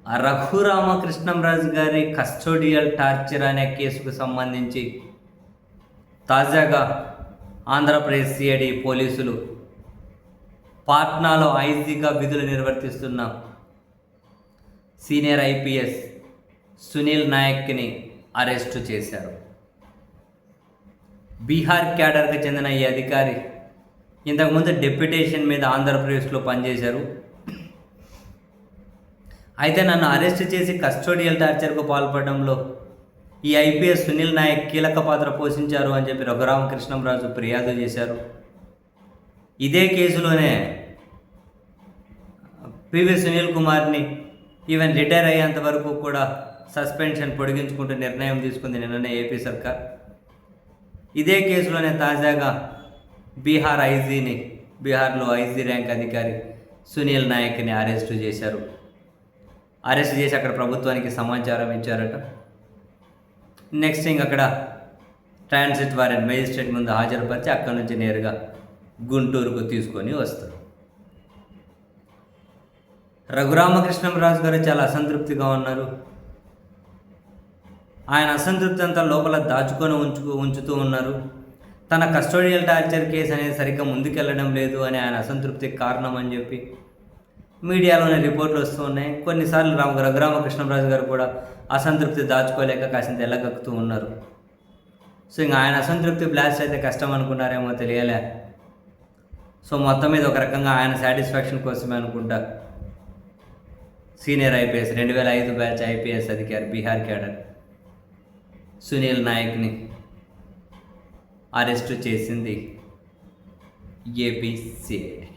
రఘురామకృష్ణంరాజు గారి custodial torture అనే కేసుకు సంబంధించి తాజాగా ఆంధ్రప్రదేశ్ సిఐడి పోలీసులు పాట్నాలో ఐజీగా విధులు నిర్వర్తిస్తున్న సీనియర్ ఐపీఎస్ సునీల్ నాయక్ని అరెస్టు చేశారు. బీహార్ క్యాడర్కి చెందిన ఈ అధికారి ఇంతకుముందు డెప్యుటేషన్ మీద ఆంధ్రప్రదేశ్లో పనిచేశారు. అయితే నన్ను అరెస్ట్ చేసి కస్టోడియల్ టార్చర్కు పాల్పడడంలో ఈ ఐపీఎస్ సునీల్ నాయక్ కీలక పాత్ర పోషించారు అని చెప్పి రఘురామకృష్ణంరాజు ఫిర్యాదు చేశారు. ఇదే కేసులోనే పివి సునీల్ కుమార్ని ఈవెన్ రిటైర్ అయ్యేంత వరకు కూడా సస్పెన్షన్ పొడిగించుకుంటూ నిర్ణయం తీసుకుంది నిన్ననే ఏపీ సర్కార్. ఇదే కేసులోనే తాజాగా బీహార్లో ఐజీ ర్యాంక్ అధికారి సునీల్ నాయక్ని అరెస్టు చేశారు. అరెస్ట్ చేసి అక్కడ ప్రభుత్వానికి సమాచారం ఇచ్చారట. నెక్స్ట్ అక్కడ ట్రాన్సిట్ వారెంట్ మేజిస్ట్రేట్ ముందు హాజరుపరిచి అక్కడి నుంచి నేరుగా గుంటూరుకు తీసుకొని వస్తారు. రఘురామకృష్ణంరాజు గారు చాలా అసంతృప్తిగా ఉన్నారు. ఆయన అసంతృప్తి అంతా లోపల దాచుకొని ఉంచుతూ ఉన్నారు. తన కస్టోడియల్ టార్చర్ కేసు అనేది సరిగ్గా ముందుకెళ్ళడం లేదు అని ఆయన అసంతృప్తికి కారణం అని చెప్పి మీడియాలోనే రిపోర్ట్లు వస్తూ ఉన్నాయి. కొన్నిసార్లు రఘురామకృష్ణంరాజు గారు కూడా అసంతృప్తి దాచుకోలేక కాసింత ఎల్లగక్కుతూ ఉన్నారు. సో ఆయన అసంతృప్తి బ్లాస్ట్ అయితే కష్టం అనుకున్నారేమో తెలియలే. సో మొత్తం మీద ఒక రకంగా ఆయన సాటిస్ఫాక్షన్ కోసమే అనుకుంటా సీనియర్ ఐపీఎస్ 2005 బ్యాచ్ ఐపీఎస్ అధికారి బీహార్ క్యాడర్ సునీల్ నాయక్ని అరెస్టు చేసింది ఏపీ సిఐడి.